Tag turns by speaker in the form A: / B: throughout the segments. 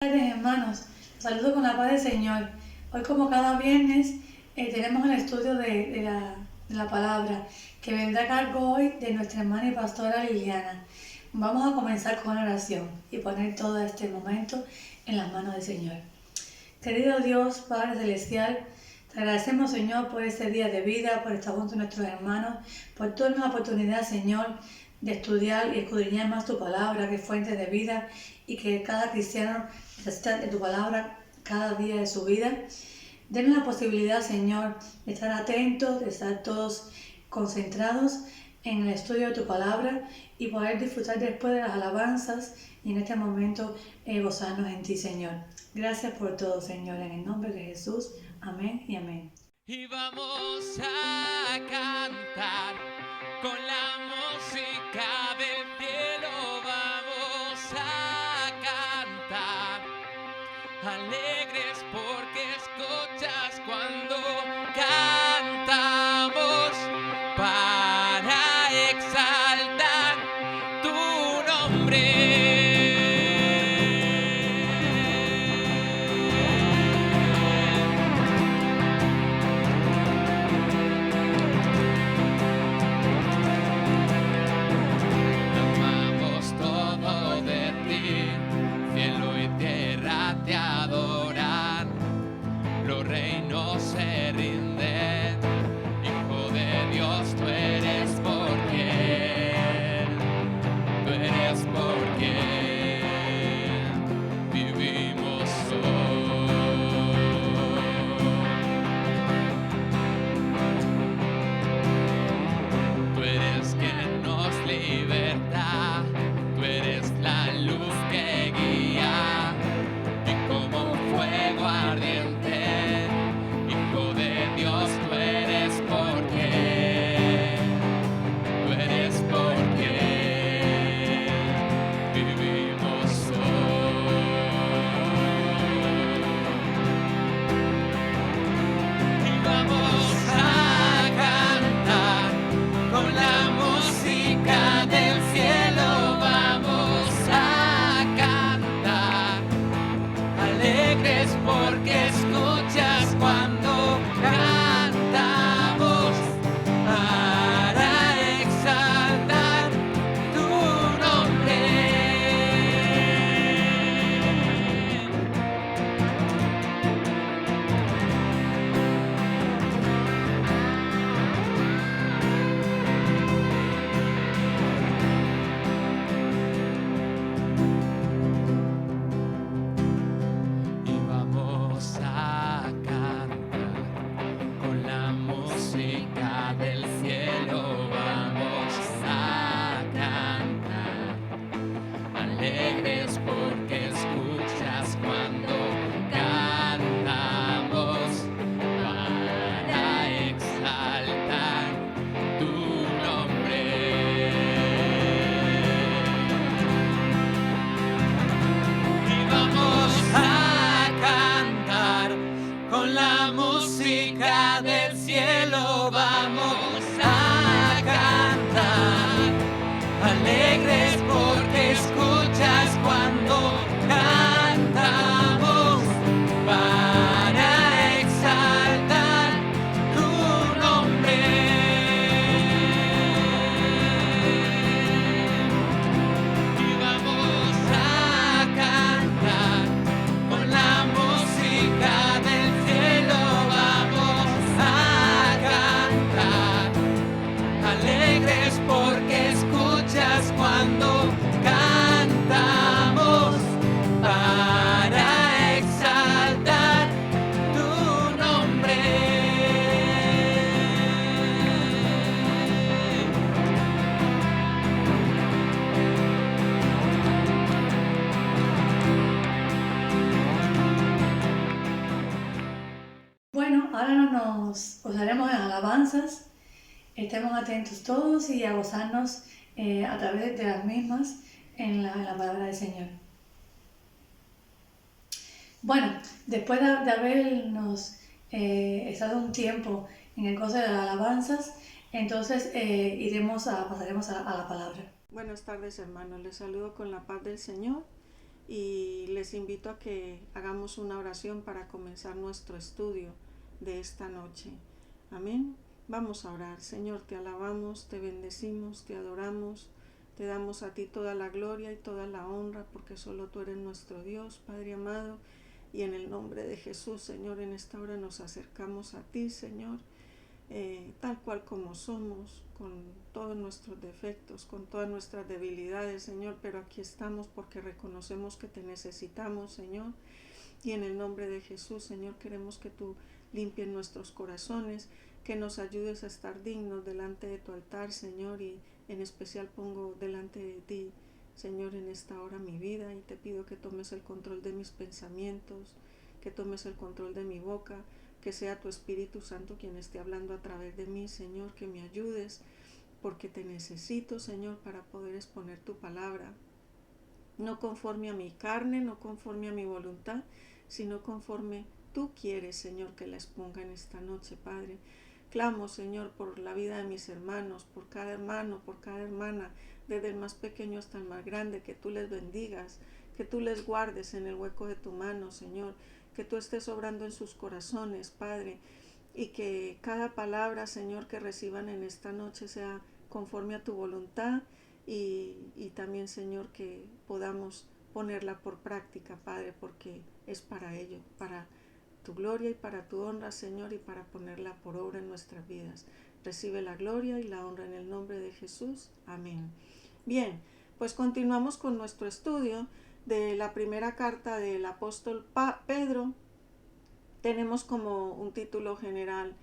A: Buenas tardes, hermanos, los saludo con la paz del Señor. Hoy, como cada viernes, tenemos el estudio de la palabra que vendrá a cargo hoy de nuestra hermana y pastora Liliana. Vamos a comenzar con una oración y poner todo este momento en las manos del Señor. Querido Dios, Padre Celestial, te agradecemos, Señor, por este día de vida, por estar junto a nuestros hermanos, por darnos la oportunidad, Señor, de estudiar y escudriñar más tu palabra, que es fuente de vida, y que cada cristiano necesita de tu palabra cada día de su vida. Denos la posibilidad, Señor, de estar atentos, de estar todos concentrados en el estudio de tu palabra y poder disfrutar después de las alabanzas y en este momento gozarnos en ti, Señor. Gracias por todo, Señor, en el nombre de Jesús. Amén y amén.
B: Y vamos a cantar con la música del cielo, vamos a cantar, alegres porque escuchas cuando cantamos para exaltar tu nombre. Te adoran, los reinos se rinden, Hijo de Dios, tú eres por quien vivimos hoy. Tú eres quien nos liberta, tú eres la luz que guía. Como un fuego ardiente, Hijo de Dios, tú eres porque vivimos hoy. Y vamos a cantar con la música del cielo, vamos a cantar alegres porque escuchas cuando cantamos para exaltar tu nombre. Y vamos a cantar con la música del cielo, vamos a cantar alegres porque escuchas cuando cantamos para exaltar tu nombre. Y vamos a cantar con la música del cielo, vamos a cantar alegres porque escuchas cuando cantamos para exaltar tu nombre. Y vamos a cantar con la música del cielo, vamos a cantar alegres porque escuchas cuando cantamos para exaltar tu nombre.
A: Bueno, ahora nos gozaremos en alabanzas. Estemos atentos todos y a gozarnos a través de las mismas en la palabra del Señor. Bueno, después de habernos estado un tiempo en el gozo de las alabanzas, entonces pasaremos a la palabra.
C: Buenas tardes, hermanos. Les saludo con la paz del Señor y les invito a que hagamos una oración para comenzar nuestro estudio de esta noche. Amén. Vamos a orar. Señor, te alabamos, te bendecimos, te adoramos, te damos a ti toda la gloria y toda la honra, porque solo tú eres nuestro Dios, Padre amado, y en el nombre de Jesús, Señor, en esta hora nos acercamos a ti, Señor, tal cual como somos, con todos nuestros defectos, con todas nuestras debilidades, Señor, pero aquí estamos porque reconocemos que te necesitamos, Señor, y en el nombre de Jesús, Señor, queremos que tú limpies nuestros corazones, que nos ayudes a estar dignos delante de tu altar, Señor, y en especial pongo delante de ti, Señor, en esta hora mi vida, y te pido que tomes el control de mis pensamientos, que tomes el control de mi boca, que sea tu Espíritu Santo quien esté hablando a través de mí, Señor, que me ayudes, porque te necesito, Señor, para poder exponer tu palabra, no conforme a mi carne, no conforme a mi voluntad, sino conforme tú quieres, Señor, que la exponga en esta noche, Padre. Clamo, Señor, por la vida de mis hermanos, por cada hermano, por cada hermana, desde el más pequeño hasta el más grande, que tú les bendigas, que tú les guardes en el hueco de tu mano, Señor, que tú estés obrando en sus corazones, Padre, y que cada palabra, Señor, que reciban en esta noche sea conforme a tu voluntad y también, Señor, que podamos ponerla por práctica, Padre, porque es para ello, para tu gloria y para tu honra, Señor, y para ponerla por obra en nuestras vidas. Recibe la gloria y la honra en el nombre de Jesús. Amén. Bien, pues continuamos con nuestro estudio de la primera carta del apóstol Pedro. Tenemos como un título general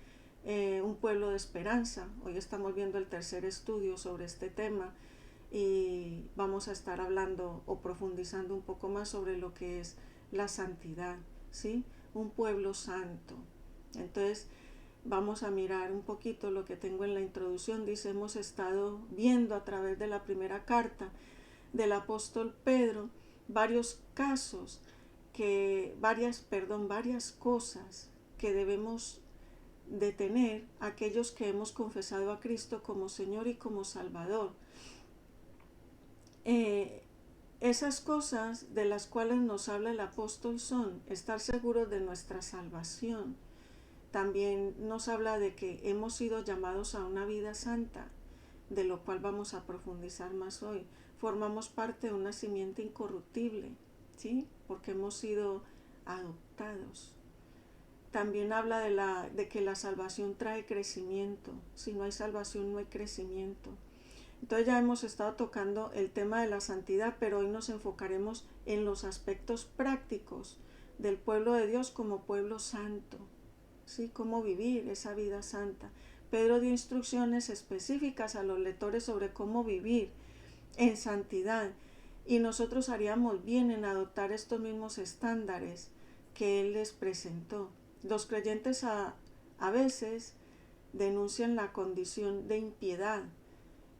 C: un pueblo de esperanza. Hoy estamos viendo el tercer estudio sobre este tema y vamos a estar hablando o profundizando un poco más sobre lo que es la santidad, ¿sí? Un pueblo santo. Entonces vamos a mirar un poquito lo que tengo en la introducción. Dice, hemos estado viendo a través de la primera carta del apóstol Pedro varios casos, varias cosas que debemos de tener aquellos que hemos confesado a Cristo como Señor y como Salvador. Esas cosas de las cuales nos habla el apóstol son estar seguros de nuestra salvación. También nos habla de que hemos sido llamados a una vida santa, de lo cual vamos a profundizar más hoy. Formamos parte de una simiente incorruptible, ¿sí? Porque hemos sido adoptados. También habla de que la salvación trae crecimiento. Si no hay salvación, no hay crecimiento. Entonces ya hemos estado tocando el tema de la santidad, pero hoy nos enfocaremos en los aspectos prácticos del pueblo de Dios como pueblo santo, ¿sí? Cómo vivir esa vida santa. Pedro dio instrucciones específicas a los lectores sobre cómo vivir en santidad, y nosotros haríamos bien en adoptar estos mismos estándares que él les presentó. Los creyentes a veces denuncian la condición de impiedad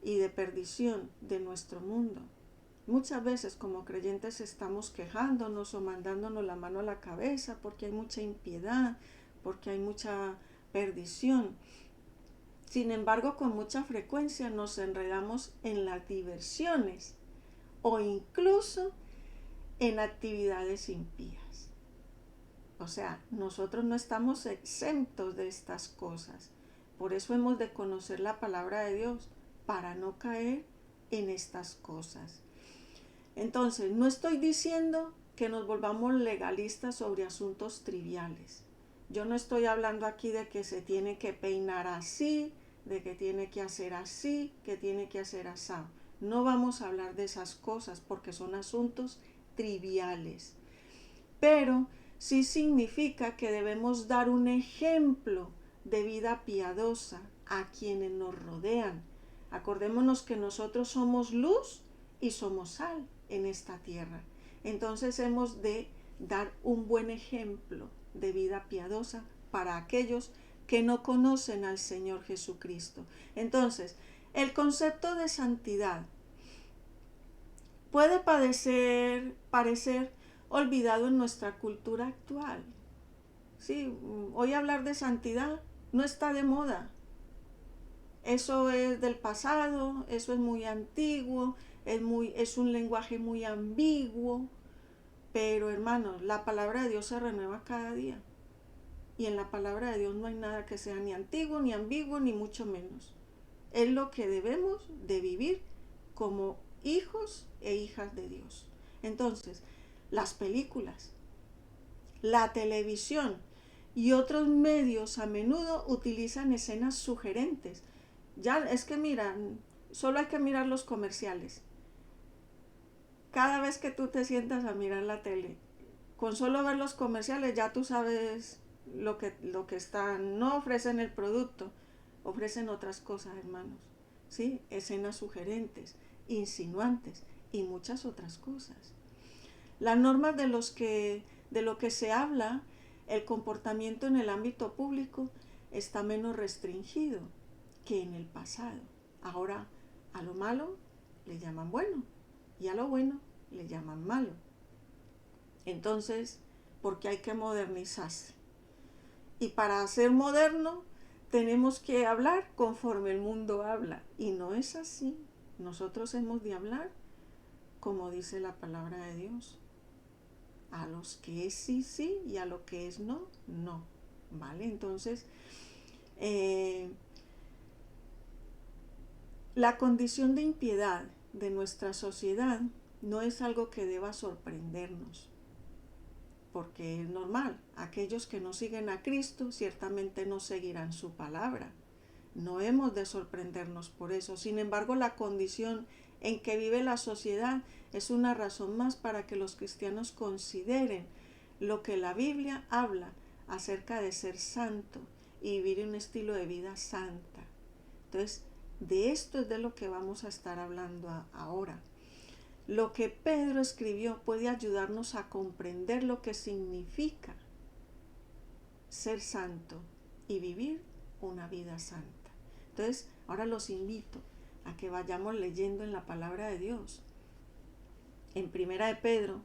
C: y de perdición de nuestro mundo. Muchas veces como creyentes estamos quejándonos o mandándonos la mano a la cabeza porque hay mucha impiedad, porque hay mucha perdición. Sin embargo, con mucha frecuencia nos enredamos en las diversiones o incluso en actividades impías. O sea, nosotros no estamos exentos de estas cosas. Por eso hemos de conocer la palabra de Dios para no caer en estas cosas. Entonces, no estoy diciendo que nos volvamos legalistas sobre asuntos triviales. Yo no estoy hablando aquí de que se tiene que peinar así, de que tiene que hacer así, que tiene que hacer así. No vamos a hablar de esas cosas porque son asuntos triviales. Pero sí significa que debemos dar un ejemplo de vida piadosa a quienes nos rodean. Acordémonos que nosotros somos luz y somos sal en esta tierra. Entonces hemos de dar un buen ejemplo de vida piadosa para aquellos que no conocen al Señor Jesucristo. Entonces, el concepto de santidad puede parecer olvidado en nuestra cultura actual. Sí, hoy hablar de santidad no está de moda. Eso es del pasado, eso es muy antiguo, es un lenguaje muy ambiguo, Pero hermanos, la palabra de Dios se renueva cada día. Y en la palabra de Dios no hay nada que sea ni antiguo, ni ambiguo, ni mucho menos. Es lo que debemos de vivir como hijos e hijas de Dios. Entonces, las películas, la televisión y otros medios a menudo utilizan escenas sugerentes. Ya es que miran, solo hay que mirar los comerciales. Cada vez que tú te sientas a mirar la tele, con solo ver los comerciales ya tú sabes lo que están. No ofrecen el producto, ofrecen otras cosas, hermanos. ¿Sí? Escenas sugerentes, insinuantes y muchas otras cosas. Las normas de lo que se habla, el comportamiento en el ámbito público está menos restringido que en el pasado. Ahora a lo malo le llaman bueno y a lo bueno le llaman malo. Entonces, porque hay que modernizarse. Y para ser moderno tenemos que hablar conforme el mundo habla. Y no es así. Nosotros hemos de hablar como dice la palabra de Dios. A los que es sí, sí, y a lo que es no, no. ¿Vale? Entonces, la condición de impiedad de nuestra sociedad no es algo que deba sorprendernos, porque es normal. Aquellos que no siguen a Cristo ciertamente no seguirán su palabra. No hemos de sorprendernos por eso. Sin embargo, la condición en que vive la sociedad es una razón más para que los cristianos consideren lo que la Biblia habla acerca de ser santo y vivir un estilo de vida santa. Entonces, de esto es de lo que vamos a estar hablando ahora. Lo que Pedro escribió puede ayudarnos a comprender lo que significa ser santo y vivir una vida santa. Entonces, ahora los invito a que vayamos leyendo en la palabra de Dios. En Primera de Pedro,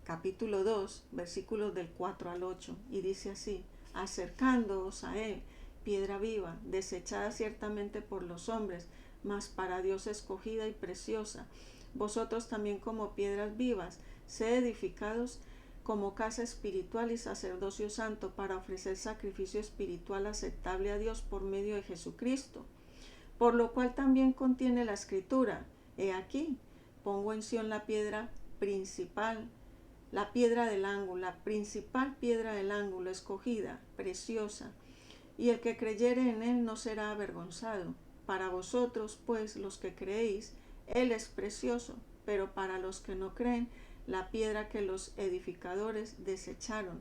C: capítulo 2, versículos del 4 al 8, y dice así: acercándoos a él, piedra viva, desechada ciertamente por los hombres, mas para Dios escogida y preciosa. Vosotros también como piedras vivas, sed edificados como casa espiritual y sacerdocio santo, para ofrecer sacrificio espiritual aceptable a Dios por medio de Jesucristo. Por lo cual también contiene la Escritura: he aquí, pongo en Sión la piedra principal, la piedra del ángulo, la principal piedra del ángulo, escogida, preciosa, y el que creyere en él no será avergonzado. Para vosotros, pues, los que creéis, él es precioso, pero para los que no creen, la piedra que los edificadores desecharon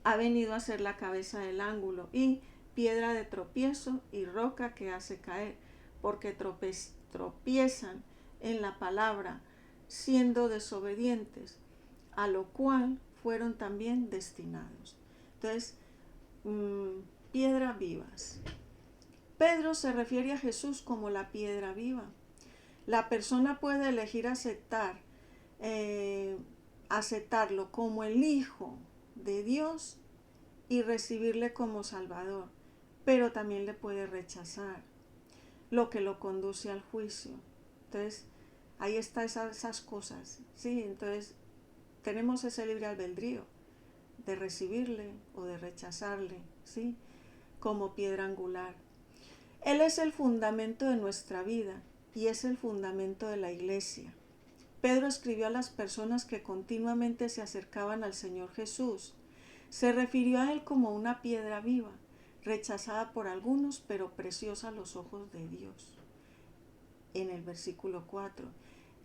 C: ha venido a ser la cabeza del ángulo y piedra de tropiezo y roca que hace caer, porque tropiezan en la palabra, siendo desobedientes, a lo cual fueron también destinados. Entonces, piedras vivas. Pedro se refiere a Jesús como la piedra viva. La persona puede elegir aceptarlo como el Hijo de Dios y recibirle como Salvador, pero también le puede rechazar, lo que lo conduce al juicio. Entonces, ahí están esas cosas, ¿sí? Entonces, tenemos ese libre albedrío de recibirle o de rechazarle, ¿sí? Como piedra angular. Él es el fundamento de nuestra vida y es el fundamento de la iglesia. Pedro escribió a las personas que continuamente se acercaban al Señor Jesús. Se refirió a él como una piedra viva, rechazada por algunos, pero preciosa a los ojos de Dios. En el versículo 4.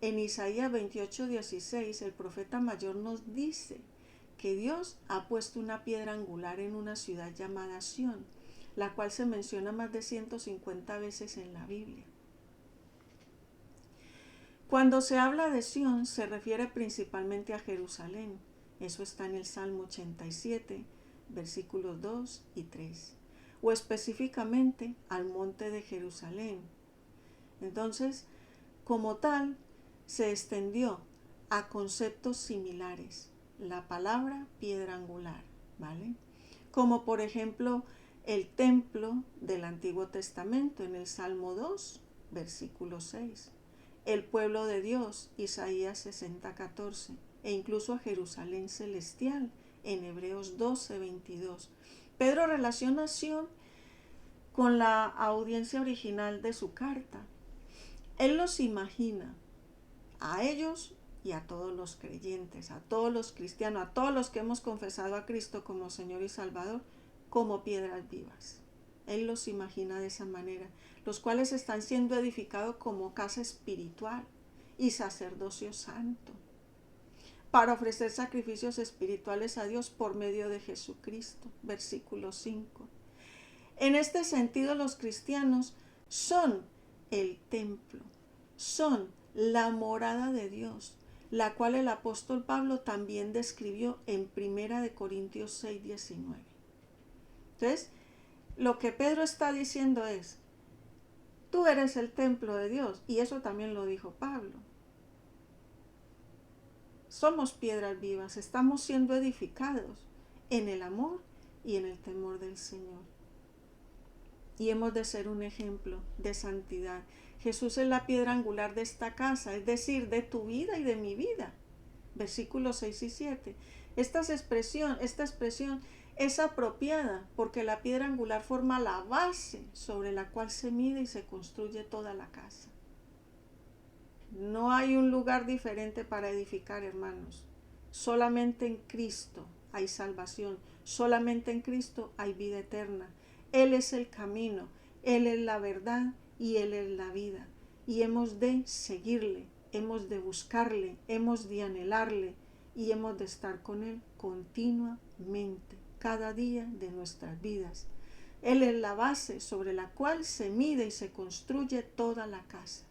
C: En Isaías 28:16, el profeta mayor nos dice que Dios ha puesto una piedra angular en una ciudad llamada Sión, la cual se menciona más de 150 veces en la Biblia. Cuando se habla de Sión, se refiere principalmente a Jerusalén. Eso está en el Salmo 87, versículos 2 y 3. O específicamente al monte de Jerusalén. Entonces, como tal, se extendió a conceptos similares. La palabra piedra angular, ¿vale? Como por ejemplo el templo del Antiguo Testamento en el Salmo 2, versículo 6. El pueblo de Dios, Isaías 60:14. e incluso a Jerusalén celestial, en Hebreos 12:22. Pedro relaciona Sión con la audiencia original de su carta. Él los imagina a ellos y a todos los creyentes, a todos los cristianos, a todos los que hemos confesado a Cristo como Señor y Salvador, como piedras vivas. Él los imagina de esa manera, los cuales están siendo edificados como casa espiritual y sacerdocio santo, para ofrecer sacrificios espirituales a Dios por medio de Jesucristo. Versículo 5. En este sentido, los cristianos son el templo, son la morada de Dios, la cual el apóstol Pablo también describió en 1 Corintios 6:19. Entonces, lo que Pedro está diciendo es, tú eres el templo de Dios, y eso también lo dijo Pablo. Somos piedras vivas, estamos siendo edificados en el amor y en el temor del Señor. Y hemos de ser un ejemplo de santidad. Jesús es la piedra angular de esta casa, es decir, de tu vida y de mi vida. Versículos 6 y 7. Esta expresión es apropiada porque la piedra angular forma la base sobre la cual se mide y se construye toda la casa. No hay un lugar diferente para edificar, hermanos. Solamente en Cristo hay salvación, solamente en Cristo hay vida eterna. Él es el camino, Él es la verdad y Él es la vida. Y hemos de seguirle, hemos de buscarle, hemos de anhelarle y hemos de estar con Él continuamente, cada día de nuestras vidas. Él es la base sobre la cual se mide y se construye toda la casa.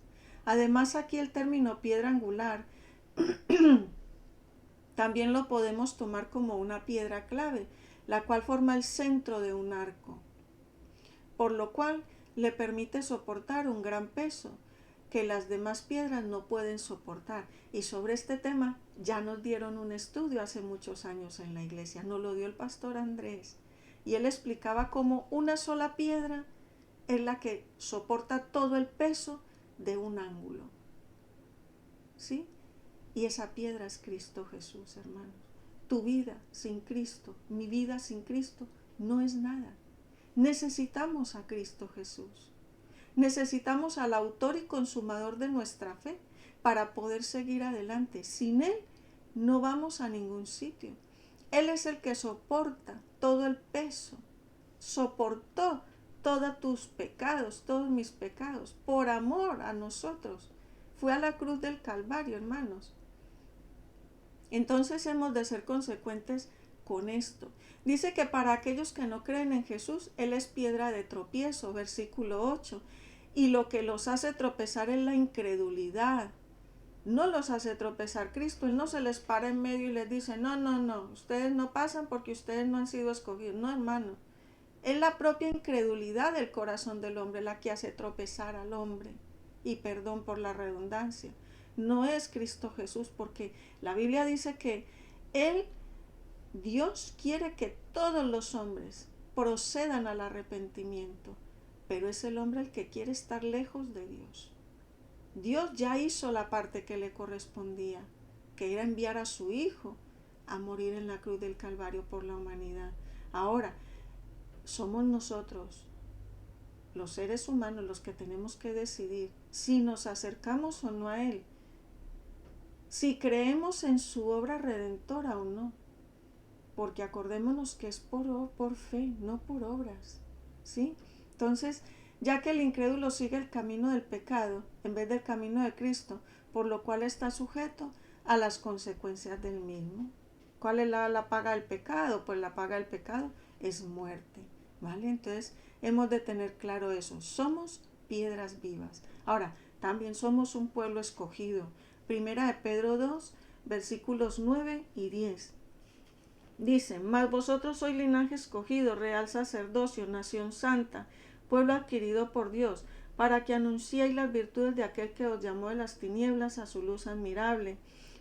C: Además, aquí el término piedra angular también lo podemos tomar como una piedra clave, la cual forma el centro de un arco, por lo cual le permite soportar un gran peso que las demás piedras no pueden soportar. Y sobre este tema ya nos dieron un estudio hace muchos años en la iglesia, nos lo dio el pastor Andrés, y él explicaba cómo una sola piedra es la que soporta todo el peso de un ángulo, ¿sí? Y esa piedra es Cristo Jesús, hermanos. Tu vida sin Cristo, mi vida sin Cristo, no es nada. Necesitamos a Cristo Jesús. Necesitamos al autor y consumador de nuestra fe para poder seguir adelante. Sin Él no vamos a ningún sitio. Él es el que soporta todo el peso. Soportó todos tus pecados, todos mis pecados, por amor a nosotros. Fue a la cruz del Calvario, hermanos. Entonces hemos de ser consecuentes con esto. Dice que para aquellos que no creen en Jesús, Él es piedra de tropiezo, versículo 8. Y lo que los hace tropezar es la incredulidad. No los hace tropezar Cristo. Él no se les para en medio y les dice, no, ustedes no pasan porque ustedes no han sido escogidos. No, hermano. Es la propia incredulidad del corazón del hombre la que hace tropezar al hombre. Y perdón por la redundancia. No es Cristo Jesús, porque la Biblia dice que Dios quiere que todos los hombres procedan al arrepentimiento, pero es el hombre el que quiere estar lejos de Dios. Dios ya hizo la parte que le correspondía, que era enviar a su Hijo a morir en la cruz del Calvario por la humanidad. Ahora, somos nosotros, los seres humanos, los que tenemos que decidir si nos acercamos o no a Él, si creemos en su obra redentora o no, porque acordémonos que es por fe, no por obras, ¿sí? Entonces, ya que el incrédulo sigue el camino del pecado en vez del camino de Cristo, por lo cual está sujeto a las consecuencias del mismo. ¿Cuál es la paga del pecado? Pues la paga del pecado es muerte, ¿vale? Entonces, hemos de tener claro eso. Somos piedras vivas. Ahora, también somos un pueblo escogido. Primera de Pedro 2, versículos 9 y 10. Dice, mas vosotros sois linaje escogido, real sacerdocio, nación santa, pueblo adquirido por Dios, para que anunciéis las virtudes de aquel que os llamó de las tinieblas a su luz admirable.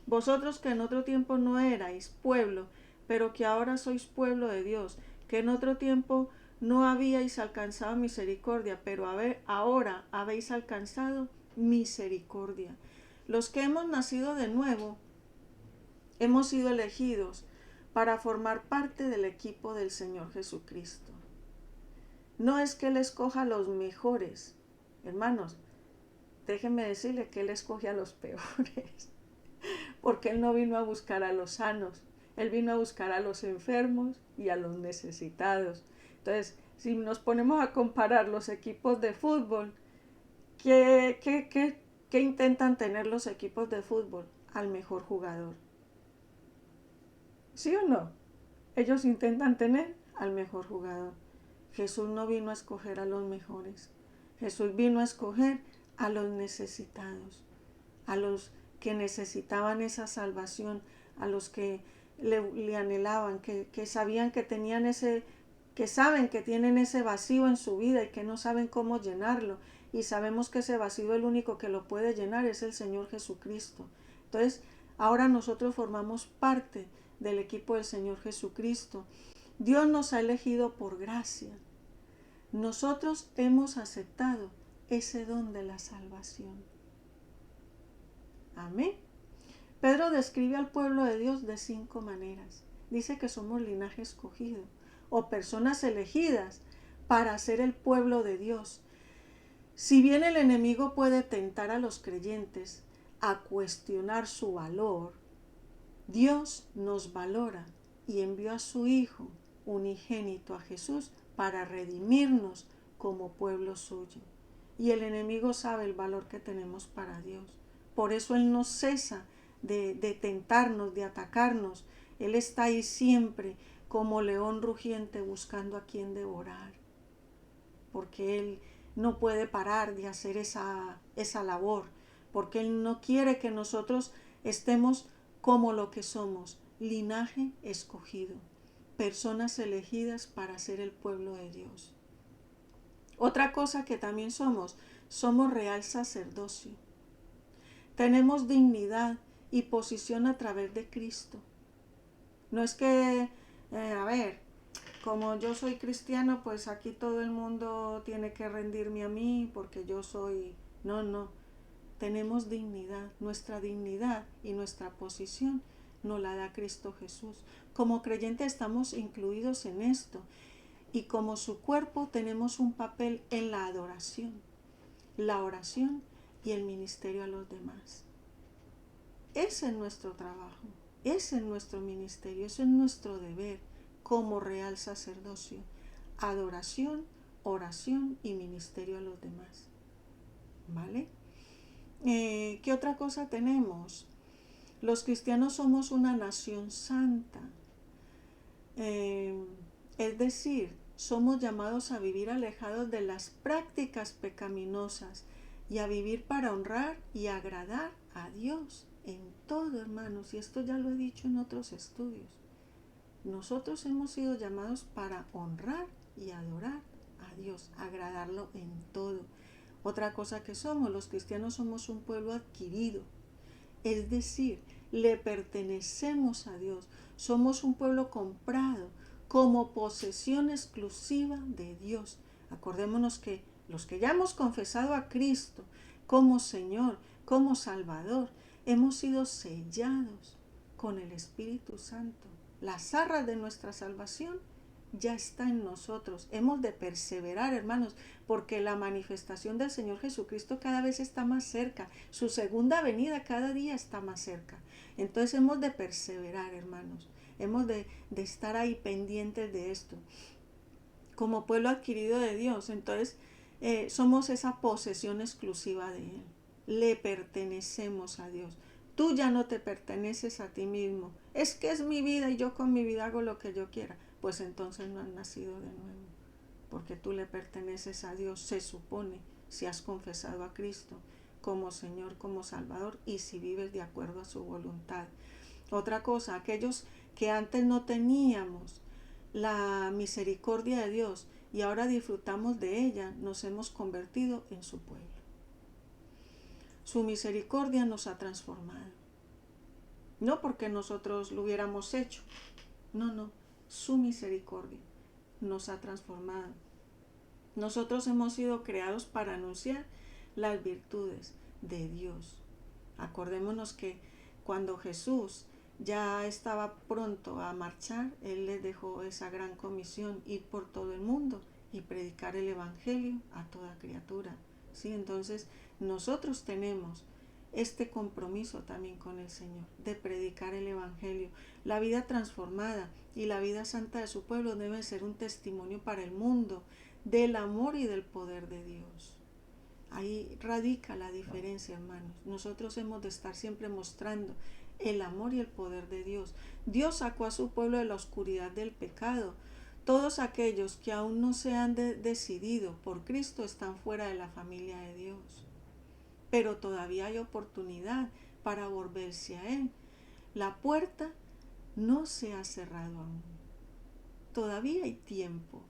C: Vosotros que en otro tiempo no erais pueblo, pero que ahora sois pueblo de Dios, que en otro tiempo no habíais alcanzado misericordia, pero ahora habéis alcanzado misericordia. Los que hemos nacido de nuevo, hemos sido elegidos para formar parte del equipo del Señor Jesucristo. No es que Él escoja a los mejores, hermanos, déjenme decirle que Él escoge a los peores, porque Él no vino a buscar a los sanos, Él vino a buscar a los enfermos y a los necesitados. Entonces, si nos ponemos a comparar los equipos de fútbol, ¿qué intentan tener los equipos de fútbol? Al mejor jugador. ¿Sí o no? Ellos intentan tener al mejor jugador. Jesús no vino a escoger a los mejores. Jesús vino a escoger a los necesitados, a los que necesitaban esa salvación, a los que le anhelaban, que sabían que tenían que saben que tienen ese vacío en su vida y que no saben cómo llenarlo. Y sabemos que ese vacío el único que lo puede llenar es el Señor Jesucristo. Entonces, ahora nosotros formamos parte del equipo del Señor Jesucristo. Dios nos ha elegido por gracia. Nosotros hemos aceptado ese don de la salvación. Amén. Pedro describe al pueblo de Dios de 5 maneras. Dice que somos linaje escogido o personas elegidas para ser el pueblo de Dios. Si bien el enemigo puede tentar a los creyentes a cuestionar su valor, Dios nos valora y envió a su Hijo unigénito, a Jesús, para redimirnos como pueblo suyo. Y el enemigo sabe el valor que tenemos para Dios. Por eso Él no cesa de tentarnos, de atacarnos. Él está ahí siempre como león rugiente buscando a quien devorar. Porque Él no puede parar de hacer esa labor. Porque Él no quiere que nosotros estemos como lo que somos, linaje escogido, personas elegidas para ser el pueblo de Dios. Otra cosa que también somos real sacerdocio. Tenemos dignidad y posición a través de Cristo. No es que, como yo soy cristiano, pues aquí todo el mundo tiene que rendirme a mí porque yo soy... No. Tenemos dignidad. Nuestra dignidad y nuestra posición nos la da Cristo Jesús. Como creyentes estamos incluidos en esto. Y como su cuerpo tenemos un papel en la adoración, la oración y el ministerio a los demás. Ese es nuestro trabajo, ese es nuestro ministerio, ese es nuestro deber como real sacerdocio. Adoración, oración y ministerio a los demás. ¿Vale? ¿Qué otra cosa tenemos? Los cristianos somos una nación santa. Es decir, somos llamados a vivir alejados de las prácticas pecaminosas y a vivir para honrar y agradar a Dios en todo, hermanos. Y esto ya lo he dicho en otros estudios. Nosotros hemos sido llamados para honrar y adorar a Dios, agradarlo en todo. Otra cosa que somos, los cristianos somos un pueblo adquirido. Es decir, le pertenecemos a Dios. Somos un pueblo comprado como posesión exclusiva de Dios. Acordémonos que los que ya hemos confesado a Cristo como Señor, como Salvador, hemos sido sellados con el Espíritu Santo. Las arras de nuestra salvación ya está en nosotros. Hemos de perseverar, hermanos, porque la manifestación del Señor Jesucristo cada vez está más cerca. Su segunda venida cada día está más cerca. Entonces hemos de perseverar, hermanos. Hemos de estar ahí pendientes de esto. Como pueblo adquirido de Dios, entonces somos esa posesión exclusiva de Él. Le pertenecemos a Dios. Tú ya no te perteneces a ti mismo. Es que es mi vida y yo con mi vida hago lo que yo quiera. Pues entonces no has nacido de nuevo, porque tú le perteneces a Dios, se supone, si has confesado a Cristo como Señor, como Salvador, y si vives de acuerdo a su voluntad. Otra cosa, aquellos que antes no teníamos la misericordia de Dios y ahora disfrutamos de ella, nos hemos convertido en su pueblo. Su misericordia nos ha transformado. No porque nosotros lo hubiéramos hecho, no. Su misericordia nos ha transformado. Nosotros hemos sido creados para anunciar las virtudes de Dios. Acordémonos que cuando Jesús ya estaba pronto a marchar, Él les dejó esa gran comisión, ir por todo el mundo y predicar el Evangelio a toda criatura. ¿Sí? Entonces nosotros tenemos este compromiso también con el Señor, de predicar el Evangelio. La vida transformada y la vida santa de su pueblo debe ser un testimonio para el mundo del amor y del poder de Dios. Ahí radica la diferencia, hermanos. Nosotros hemos de estar siempre mostrando el amor y el poder de Dios. Dios sacó a su pueblo de la oscuridad del pecado. Todos aquellos que aún no se han decidido por Cristo están fuera de la familia de Dios. Pero todavía hay oportunidad para volverse a Él. La puerta no se ha cerrado aún. Todavía hay tiempo.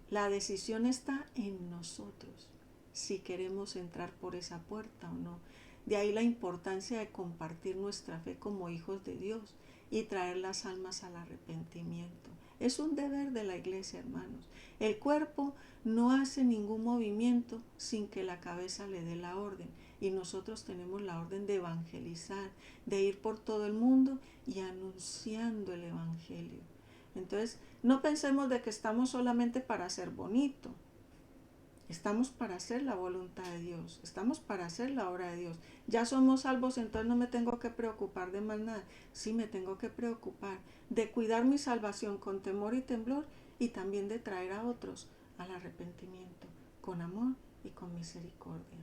C: La decisión está en nosotros, si queremos entrar por esa puerta o no. De ahí la importancia de compartir nuestra fe como hijos de Dios y traer las almas al arrepentimiento. Es un deber de la iglesia, hermanos. El cuerpo no hace ningún movimiento sin que la cabeza le dé la orden. Y nosotros tenemos la orden de evangelizar, de ir por todo el mundo y anunciando el evangelio. Entonces, no pensemos de que estamos solamente para ser bonito. Estamos para hacer la voluntad de Dios. Estamos para hacer la obra de Dios. Ya somos salvos, entonces no me tengo que preocupar de más nada. Sí me tengo que preocupar de cuidar mi salvación con temor y temblor y también de traer a otros al arrepentimiento, con amor y con misericordia.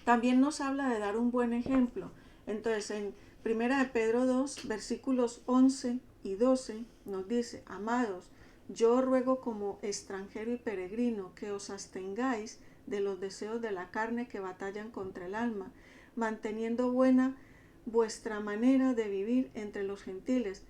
C: También nos habla de dar un buen ejemplo. Entonces, en 1 de Pedro 2, versículos 11 y 12, nos dice: amados, yo ruego como extranjero y peregrino que os abstengáis de los deseos de la carne que batallan contra el alma, manteniendo buena vuestra manera de vivir entre los gentiles,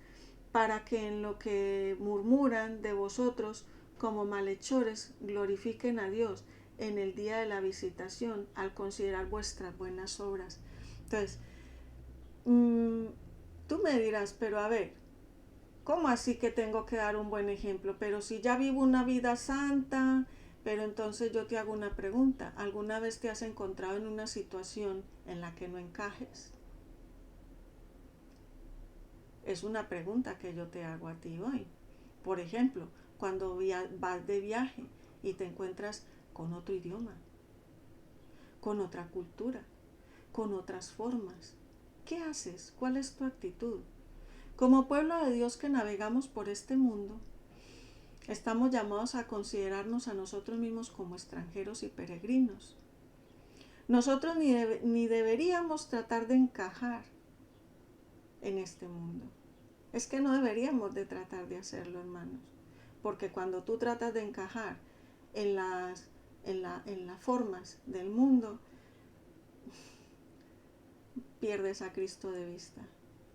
C: para que en lo que murmuran de vosotros como malhechores glorifiquen a Dios en el día de la visitación al considerar vuestras buenas obras. Entonces, tú me dirás, pero a ver, ¿cómo así que tengo que dar un buen ejemplo? Pero si ya vivo una vida santa. Pero entonces yo te hago una pregunta. ¿Alguna vez te has encontrado en una situación en la que no encajes? Es una pregunta que yo te hago a ti hoy. Por ejemplo, cuando vas de viaje y te encuentras con otro idioma, con otra cultura, con otras formas, ¿qué haces? ¿Cuál es tu actitud? Como pueblo de Dios que navegamos por este mundo, estamos llamados a considerarnos a nosotros mismos como extranjeros y peregrinos. Nosotros ni deberíamos tratar de encajar en este mundo. Es que no deberíamos de tratar de hacerlo, hermanos, porque cuando tú tratas de encajar en las formas del mundo, pierdes a Cristo de vista,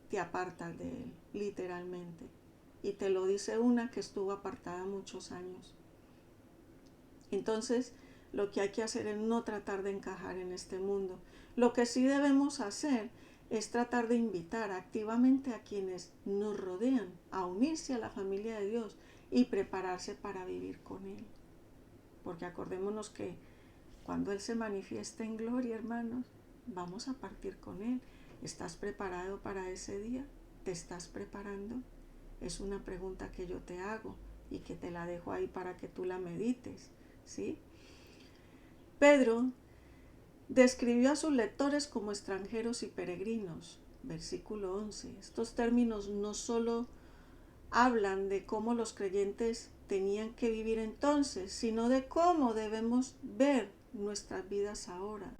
C: te apartas de Él, literalmente. Y te lo dice una que estuvo apartada muchos años. Entonces, lo que hay que hacer es no tratar de encajar en este mundo. Lo que sí debemos hacer es tratar de invitar activamente a quienes nos rodean a unirse a la familia de Dios y prepararse para vivir con Él. Porque acordémonos que cuando Él se manifiesta en gloria, hermanos, vamos a partir con Él. ¿Estás preparado para ese día? ¿Te estás preparando? Es una pregunta que yo te hago y que te la dejo ahí para que tú la medites, ¿sí? Pedro describió a sus lectores como extranjeros y peregrinos, versículo 11. Estos términos no solo hablan de cómo los creyentes tenían que vivir entonces, sino de cómo debemos ver nuestras vidas ahora.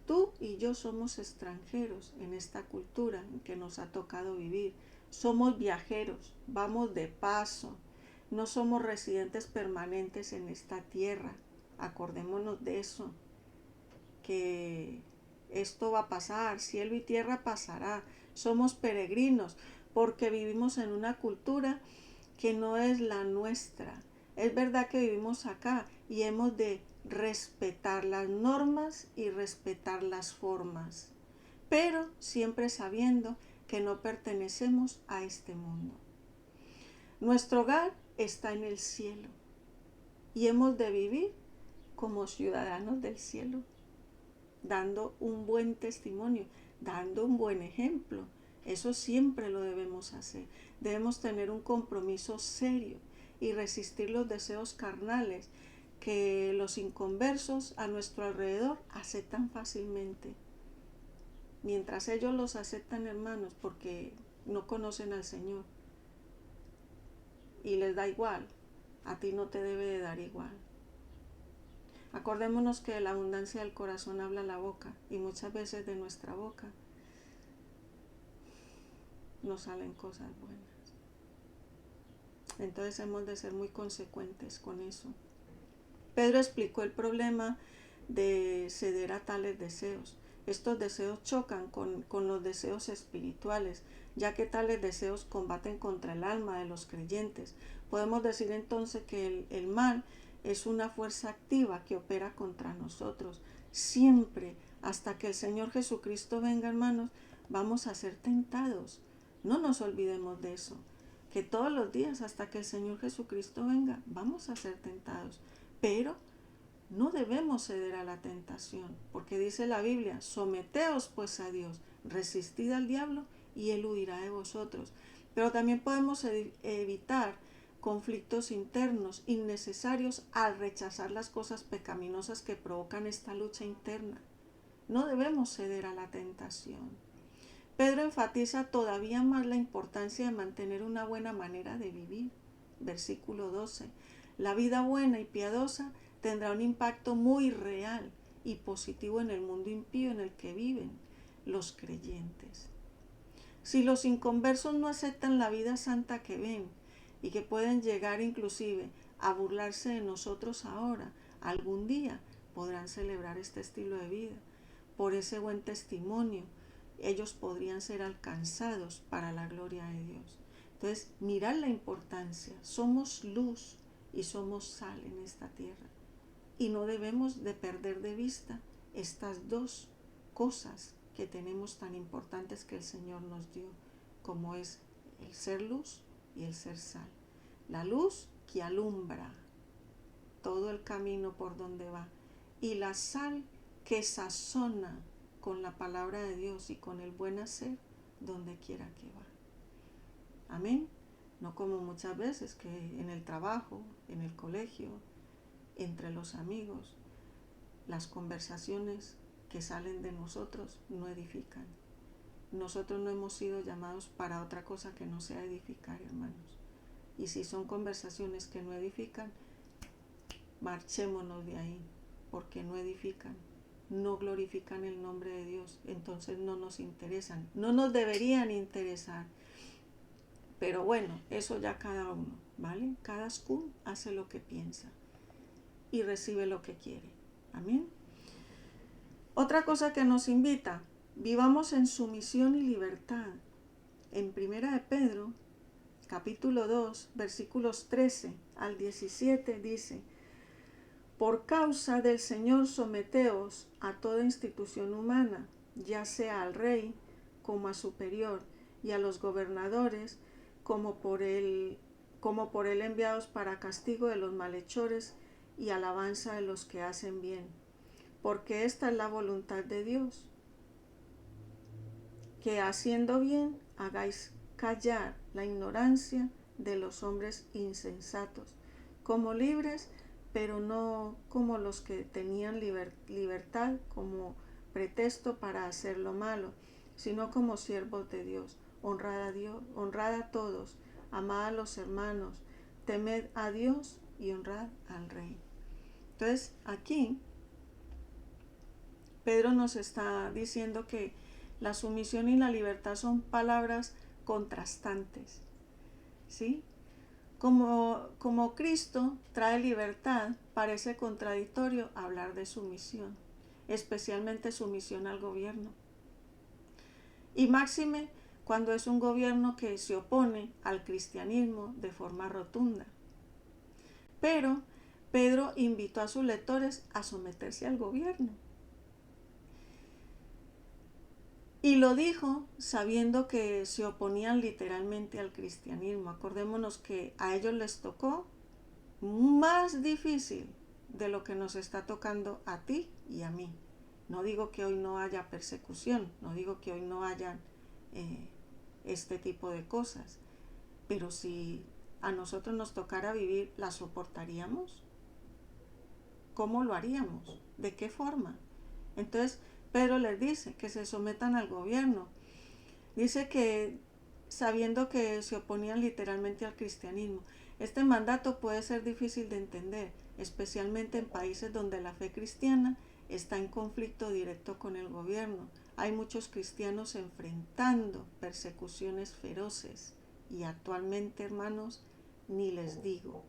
C: Tú y yo somos extranjeros en esta cultura en que nos ha tocado vivir. Somos viajeros, vamos de paso, no somos residentes permanentes en esta tierra. Acordémonos de eso, que esto va a pasar, cielo y tierra pasará. Somos peregrinos porque vivimos en una cultura que no es la nuestra. Es verdad que vivimos acá y hemos de respetar las normas y respetar las formas, pero siempre sabiendo que no pertenecemos a este mundo. Nuestro hogar está en el cielo y hemos de vivir como ciudadanos del cielo, dando un buen testimonio, dando un buen ejemplo. Eso siempre lo debemos hacer. Debemos tener un compromiso serio y resistir los deseos carnales que los inconversos a nuestro alrededor aceptan fácilmente. Mientras ellos los aceptan, hermanos, porque no conocen al Señor y les da igual, a ti no te debe de dar igual. Acordémonos que de la abundancia del corazón habla la boca, y muchas veces de nuestra boca no salen cosas buenas. Entonces hemos de ser muy consecuentes con eso. Pedro explicó el problema de ceder a tales deseos. Estos deseos chocan con los deseos espirituales, ya que tales deseos combaten contra el alma de los creyentes. Podemos decir entonces que el mal es una fuerza activa que opera contra nosotros. Siempre, hasta que el Señor Jesucristo venga, hermanos, vamos a ser tentados. No nos olvidemos de eso, que todos los días, hasta que el Señor Jesucristo venga, vamos a ser tentados. Pero no debemos ceder a la tentación, porque dice la Biblia, someteos pues a Dios, resistid al diablo y él huirá de vosotros. Pero también podemos evitar conflictos internos innecesarios al rechazar las cosas pecaminosas que provocan esta lucha interna. No debemos ceder a la tentación. Pedro enfatiza todavía más la importancia de mantener una buena manera de vivir. Versículo 12. La vida buena y piadosa tendrá un impacto muy real y positivo en el mundo impío en el que viven los creyentes. Si los inconversos no aceptan la vida santa que ven y que pueden llegar inclusive a burlarse de nosotros ahora, algún día podrán celebrar este estilo de vida. Por ese buen testimonio, ellos podrían ser alcanzados para la gloria de Dios. Entonces, mirad la importancia. Somos luz y somos sal en esta tierra. Y no debemos de perder de vista estas dos cosas que tenemos tan importantes que el Señor nos dio, como es el ser luz y el ser sal. La luz que alumbra todo el camino por donde va, y la sal que sazona con la palabra de Dios y con el buen hacer donde quiera que va. Amén. No como muchas veces que en el trabajo, en el colegio, entre los amigos, las conversaciones que salen de nosotros no edifican. Nosotros no hemos sido llamados para otra cosa que no sea edificar, hermanos. Y si son conversaciones que no edifican, marchémonos de ahí, porque no edifican, no glorifican el nombre de Dios, entonces no nos interesan, no nos deberían interesar. Pero bueno, eso ya cada uno, ¿vale? Cada uno hace lo que piensa y recibe lo que quiere. Amén. Otra cosa que nos invita, vivamos en sumisión y libertad. En 1 de Pedro, capítulo 2, versículos 13 al 17 dice: por causa del Señor someteos a toda institución humana, ya sea al rey como a superior, y a los gobernadores como por él enviados para castigo de los malhechores y alabanza de los que hacen bien, porque esta es la voluntad de Dios, que haciendo bien hagáis callar la ignorancia de los hombres insensatos, como libres, pero no como los que tenían libertad como pretexto para hacer lo malo, sino como siervos de Dios. Honrad a Dios, honrad a todos, amad a los hermanos, temed a Dios y honrad al Rey. Entonces, aquí Pedro nos está diciendo que la sumisión y la libertad son palabras contrastantes, ¿sí? Como Cristo trae libertad, parece contradictorio hablar de sumisión, especialmente sumisión al gobierno. Y máxime cuando es un gobierno que se opone al cristianismo de forma rotunda. Pero Pedro invitó a sus lectores a someterse al gobierno. Y lo dijo sabiendo que se oponían literalmente al cristianismo. Acordémonos que a ellos les tocó más difícil de lo que nos está tocando a ti y a mí. No digo que hoy no haya persecución, no digo que hoy no hayan este tipo de cosas. Pero si a nosotros nos tocara vivir, ¿las soportaríamos? ¿Cómo lo haríamos? ¿De qué forma? Entonces Pedro les dice que se sometan al gobierno. Dice que sabiendo que se oponían literalmente al cristianismo. Este mandato puede ser difícil de entender, especialmente en países donde la fe cristiana está en conflicto directo con el gobierno. Hay muchos cristianos enfrentando persecuciones feroces y actualmente, hermanos, ni les digo,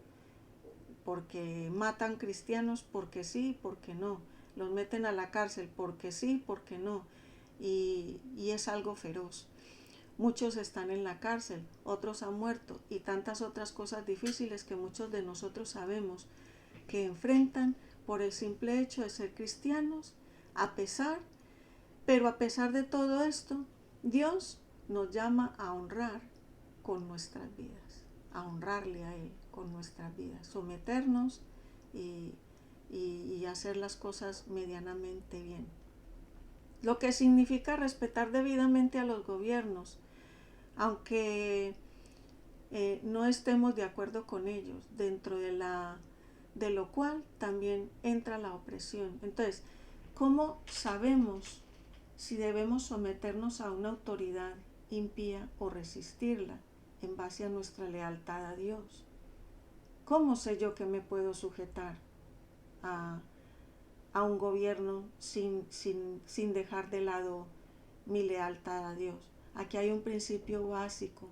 C: porque matan cristianos porque sí, porque no, los meten a la cárcel porque sí, porque no, y es algo feroz. Muchos están en la cárcel, otros han muerto y tantas otras cosas difíciles que muchos de nosotros sabemos que enfrentan por el simple hecho de ser cristianos, pero a pesar de todo esto, Dios nos llama a honrar con nuestras vidas, a honrarle a Él con nuestras vidas, someternos y hacer las cosas medianamente bien. Lo que significa respetar debidamente a los gobiernos, aunque no estemos de acuerdo con ellos, dentro de lo cual también entra la opresión. Entonces, ¿cómo sabemos si debemos someternos a una autoridad impía o resistirla en base a nuestra lealtad a Dios? ¿Cómo sé yo que me puedo sujetar a un gobierno sin dejar de lado mi lealtad a Dios? Aquí hay un principio básico: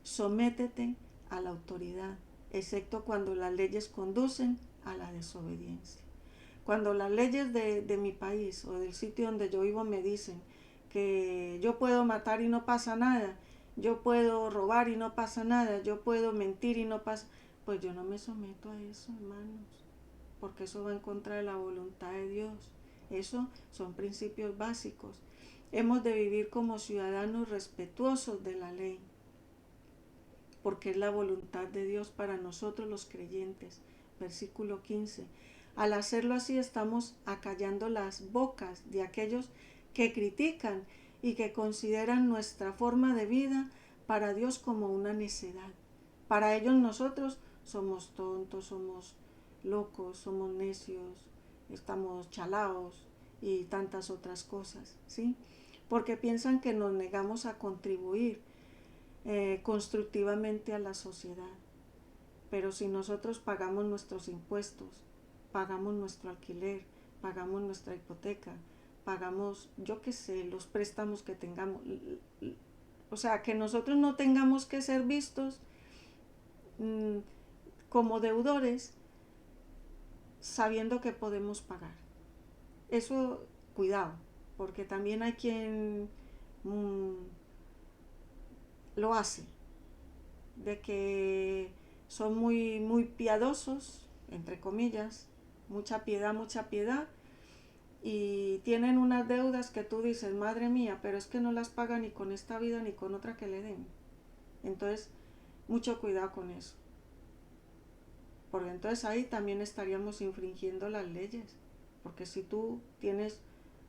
C: sométete a la autoridad, excepto cuando las leyes conducen a la desobediencia. Cuando las leyes de mi país o del sitio donde yo vivo me dicen que yo puedo matar y no pasa nada, yo puedo robar y no pasa nada, yo puedo mentir y no pasa, pues yo no me someto a eso, hermanos, porque eso va en contra de la voluntad de Dios. Eso son principios básicos. Hemos de vivir como ciudadanos respetuosos de la ley, porque es la voluntad de Dios para nosotros los creyentes. Versículo 15. Al hacerlo así estamos acallando las bocas de aquellos que critican y que consideran nuestra forma de vida para Dios como una necedad. Para ellos nosotros somos tontos, somos locos, somos necios, estamos chalaos y tantas otras cosas, ¿sí? Porque piensan que nos negamos a contribuir constructivamente a la sociedad. Pero si nosotros pagamos nuestros impuestos, pagamos nuestro alquiler, pagamos nuestra hipoteca, pagamos, yo qué sé, los préstamos que tengamos, o sea, que nosotros no tengamos que ser vistos como deudores, sabiendo que podemos pagar. Eso, cuidado, porque también hay quien lo hace, de que son muy piadosos, entre comillas, mucha piedad, y tienen unas deudas que tú dices, madre mía, pero es que no las paga ni con esta vida ni con otra que le den. Entonces, mucho cuidado con eso, porque entonces ahí también estaríamos infringiendo las leyes, porque si tú tienes,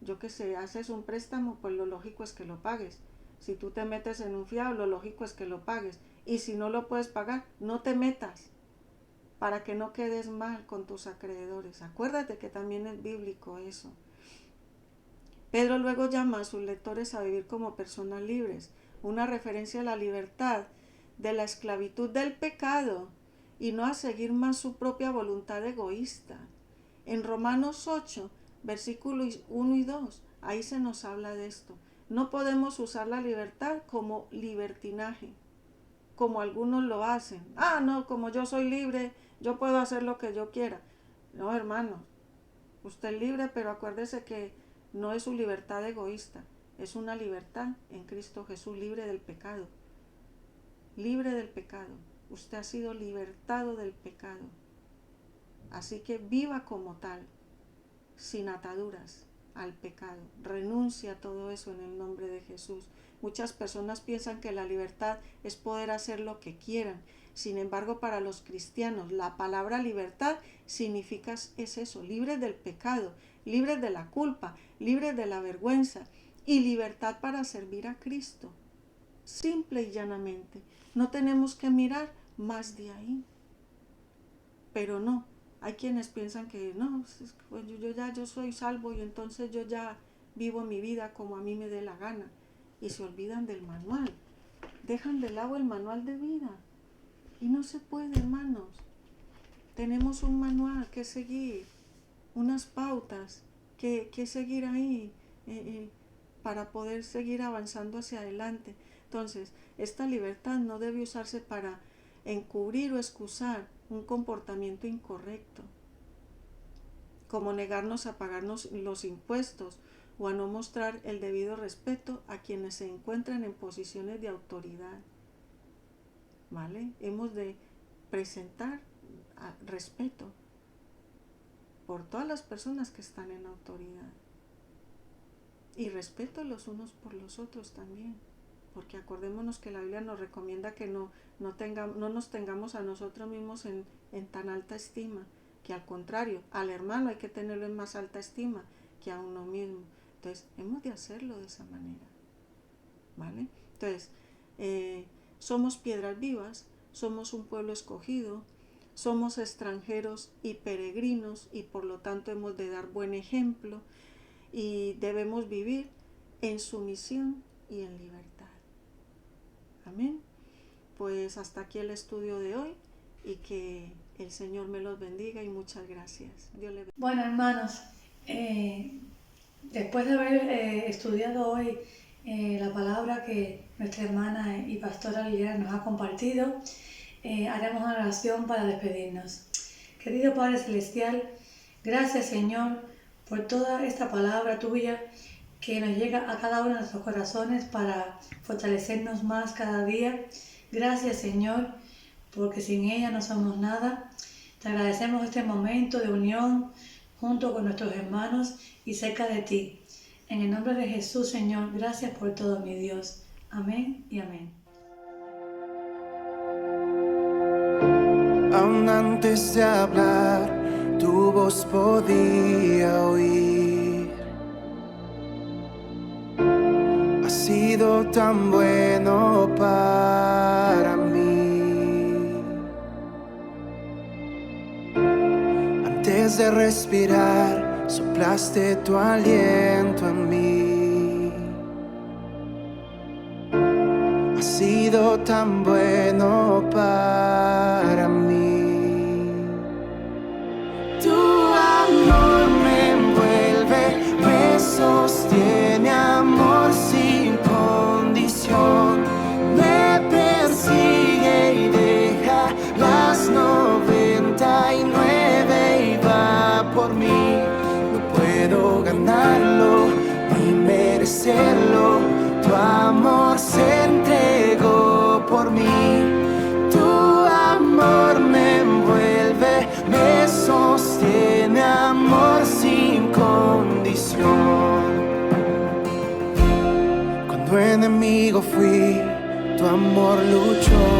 C: yo qué sé, haces un préstamo, pues lo lógico es que lo pagues. Si tú te metes en un fiado, lo lógico es que lo pagues. Y si no lo puedes pagar, no te metas, para que no quedes mal con tus acreedores. Acuérdate que también es bíblico eso. Pedro luego llama a sus lectores a vivir como personas libres, una referencia a la libertad de la esclavitud del pecado y no a seguir más su propia voluntad egoísta. En Romanos 8, versículos 1 y 2, ahí se nos habla de esto. No podemos usar la libertad como libertinaje, como algunos lo hacen. No, como yo soy libre, yo puedo hacer lo que yo quiera. No, hermano, usted es libre, pero acuérdese que no es su libertad egoísta, es una libertad en Cristo Jesús, libre del pecado. Libre del pecado. Usted ha sido libertado del pecado. Así que viva como tal, sin ataduras al pecado. Renuncia a todo eso en el nombre de Jesús. Muchas personas piensan que la libertad es poder hacer lo que quieran. Sin embargo, para los cristianos, la palabra libertad significa es eso: libres del pecado, libres de la culpa, libres de la vergüenza y libertad para servir a Cristo. simple y llanamente. No tenemos que mirar más de ahí. Pero no, hay quienes piensan que no, pues yo soy salvo y entonces yo ya vivo mi vida como a mí me dé la gana. Y se olvidan del manual. Dejan de lado el manual de vida. Y no se puede, hermanos. Tenemos un manual que seguir, unas pautas que seguir ahí para poder seguir avanzando hacia adelante. Entonces, esta libertad no debe usarse para encubrir o excusar un comportamiento incorrecto, como negarnos a pagarnos los impuestos o a no mostrar el debido respeto a quienes se encuentran en posiciones de autoridad. ¿Vale? Hemos de presentar respeto por todas las personas que están en autoridad y respeto los unos por los otros también, porque acordémonos que la Biblia nos recomienda que no nos tengamos a nosotros mismos en tan alta estima, que al contrario, al hermano hay que tenerlo en más alta estima que a uno mismo. Entonces, hemos de hacerlo de esa manera, ¿vale? Entonces, somos piedras vivas, somos un pueblo escogido, somos extranjeros y peregrinos y por lo tanto hemos de dar buen ejemplo y debemos vivir en sumisión y en libertad. Amén. Pues hasta aquí el estudio de hoy y que el Señor me los bendiga y muchas gracias. Dios le bendiga.
A: Bueno, hermanos, después de haber estudiado hoy la palabra que nuestra hermana y pastora Liliana nos ha compartido, haremos una oración para despedirnos. Querido Padre Celestial, gracias Señor por toda esta palabra tuya que nos llega a cada uno de nuestros corazones para fortalecernos más cada día. Gracias Señor, porque sin ella no somos nada. Te agradecemos este momento de unión junto con nuestros hermanos y cerca de ti. En el nombre de Jesús, Señor, gracias por todo, mi Dios. Amén y amén.
D: Aún antes de hablar, tu voz podía oír. Has sido tan bueno para mí. Antes de respirar, soplaste tu aliento en mí. Has sido tan bueno para mí. Tu amor me envuelve, me sostiene, amor sin condición. Me persigue y deja las 99 y va por mí. No puedo ganarlo ni merecerlo. Tu amor se entregó por mí. Tu amor me envuelve, me sostiene, amor sin condición. Cuando enemigo fui, tu amor luchó.